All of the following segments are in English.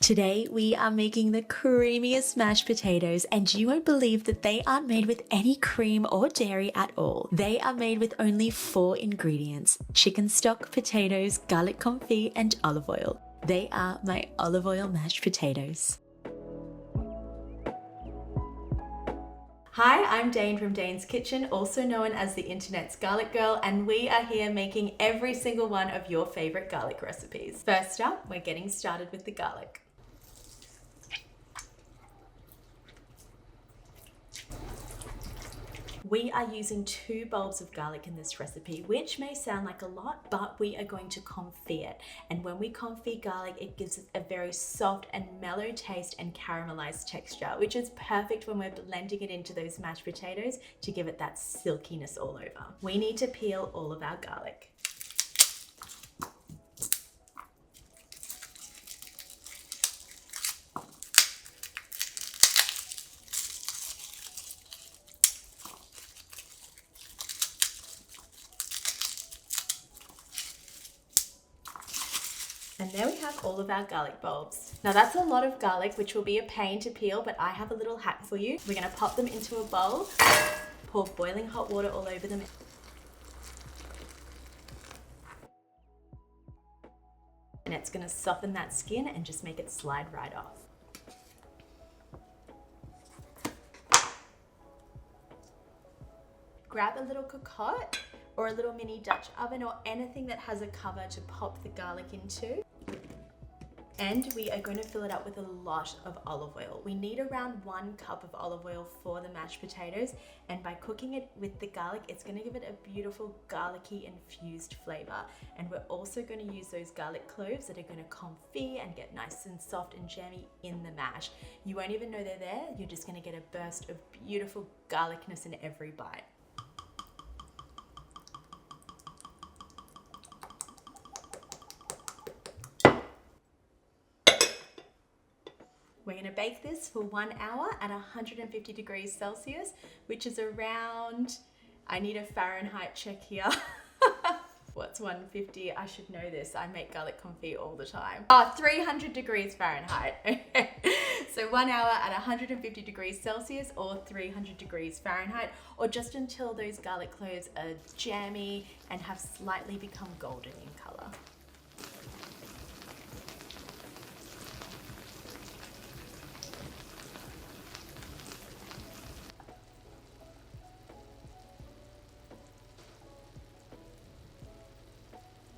Today we are making the creamiest mashed potatoes, and you won't believe that they aren't made with any cream or dairy at all. They are made with only 4 ingredients: chicken stock, potatoes, garlic confit, and olive oil. They are my olive oil mashed potatoes. Hi, I'm Dane from Dane's Kitchen, also known as the internet's garlic girl, and we are here making every single one of your favorite garlic recipes. First up, we're getting started with the garlic. We are using 2 bulbs of garlic in this recipe, which may sound like a lot, but we are going to confit it. And when we confit garlic, it gives it a very soft and mellow taste and caramelized texture, which is perfect when we're blending it into those mashed potatoes to give it that silkiness all over. We need to peel all of our garlic. And there we have all of our garlic bulbs. Now that's a lot of garlic, which will be a pain to peel, but I have a little hack for you. We're gonna pop them into a bowl, pour boiling hot water all over them. And it's gonna soften that skin and just make it slide right off. Grab a little cocotte or a little mini Dutch oven or anything that has a cover to pop the garlic into. And we are going to fill it up with a lot of olive oil. We need around 1 cup of olive oil for the mashed potatoes, and by cooking it with the garlic, it's going to give it a beautiful garlicky infused flavor. And we're also going to use those garlic cloves that are going to confit and get nice and soft and jammy in the mash. You won't even know they're there. You're just going to get a burst of beautiful garlicness in every bite. We're going to bake this for 1 hour at 150 degrees Celsius, which is around, I need a Fahrenheit check here. What's 150? I should know this. I make garlic confit all the time. 300 degrees Fahrenheit. Okay. So 1 hour at 150 degrees Celsius or 300 degrees Fahrenheit, or just until those garlic cloves are jammy and have slightly become golden in color.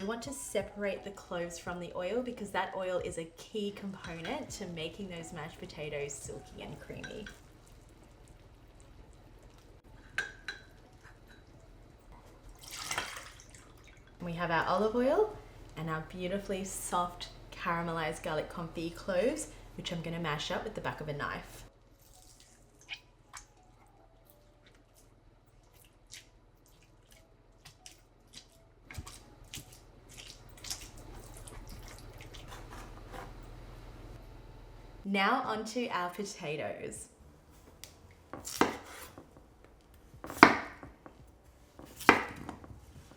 You want to separate the cloves from the oil because that oil is a key component to making those mashed potatoes silky and creamy. We have our olive oil and our beautifully soft caramelized garlic confit cloves, which I'm going to mash up with the back of a knife. Now onto our potatoes.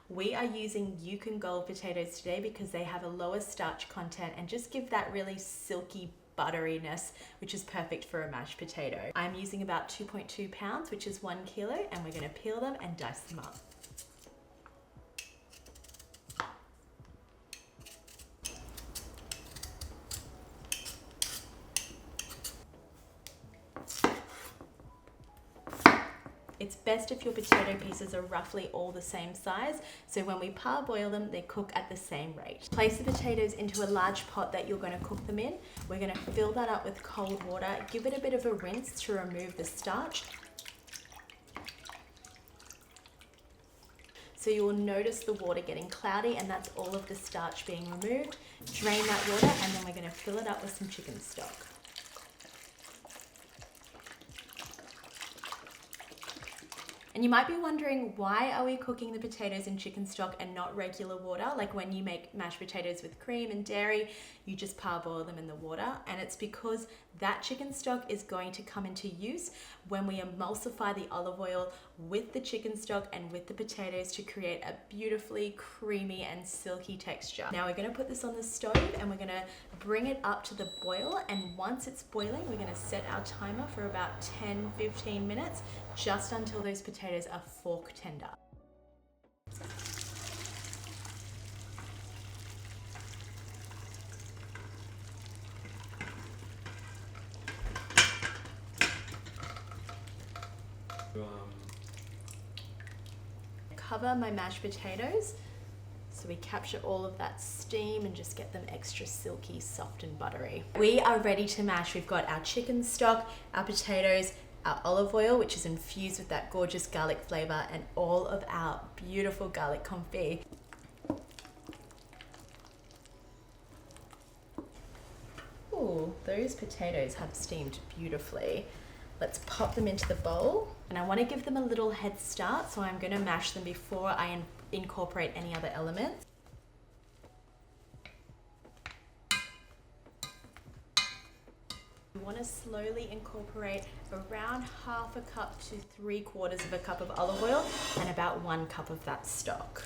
We are using Yukon Gold potatoes today because they have a lower starch content and just give that really silky butteriness, which is perfect for a mashed potato. I'm using about 2.2 pounds, which is 1 kilo, and we're going to peel them and dice them up. It's best if your potato pieces are roughly all the same size, so when we parboil them, they cook at the same rate. Place the potatoes into a large pot that you're going to cook them in. We're going to fill that up with cold water, give it a bit of a rinse to remove the starch. So you will notice the water getting cloudy, and that's all of the starch being removed. Drain that water, and then we're going to fill it up with some chicken stock. And you might be wondering, why are we cooking the potatoes in chicken stock and not regular water? Like when you make mashed potatoes with cream and dairy, you just parboil them in the water. And it's because that chicken stock is going to come into use when we emulsify the olive oil with the chicken stock and with the potatoes to create a beautifully creamy and silky texture. Now we're gonna put this on the stove and we're gonna bring it up to the boil, and once it's boiling, we're gonna set our timer for about 10-15 minutes, just until those potatoes are fork tender. Cover my mashed potatoes so we capture all of that steam and just get them extra silky, soft and buttery. We are ready to mash. We've got our chicken stock, our potatoes, our olive oil, which is infused with that gorgeous garlic flavor, and all of our beautiful garlic confit. Ooh, those potatoes have steamed beautifully. Let's pop them into the bowl, and I want to give them a little head start, so I'm going to mash them before I incorporate any other elements. We want to slowly incorporate around 1/2 cup to 3/4 cup of olive oil and about 1 cup of that stock.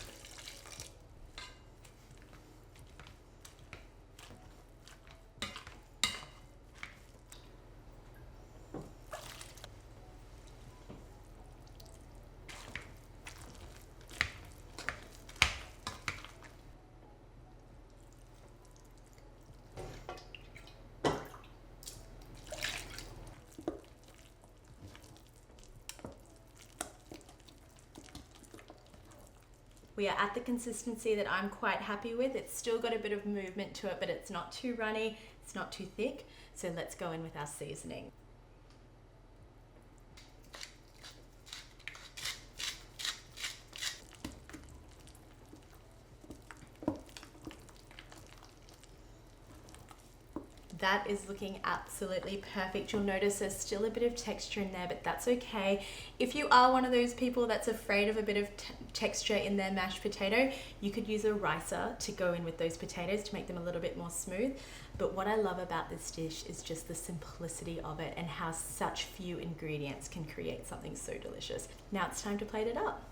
We are at the consistency that I'm quite happy with. It's still got a bit of movement to it, but it's not too runny, it's not too thick. So let's go in with our seasoning. That is looking absolutely perfect. You'll notice there's still a bit of texture in there, but that's okay. If you are one of those people that's afraid of a bit of texture in their mashed potato, you could use a ricer to go in with those potatoes to make them a little bit more smooth. But what I love about this dish is just the simplicity of it and how such few ingredients can create something so delicious. Now it's time to plate it up.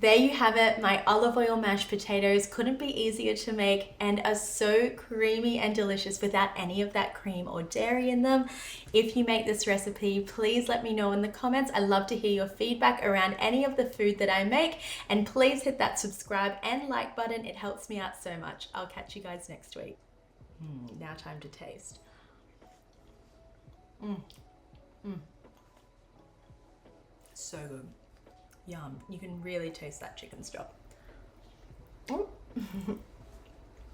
There you have it, my olive oil mashed potatoes. Couldn't be easier to make and are so creamy and delicious without any of that cream or dairy in them. If you make this recipe, please let me know in the comments. I love to hear your feedback around any of the food that I make, and please hit that subscribe and like button. It helps me out so much. I'll catch you guys next week. Now time to taste. So good. Yum. You can really taste that chicken stock.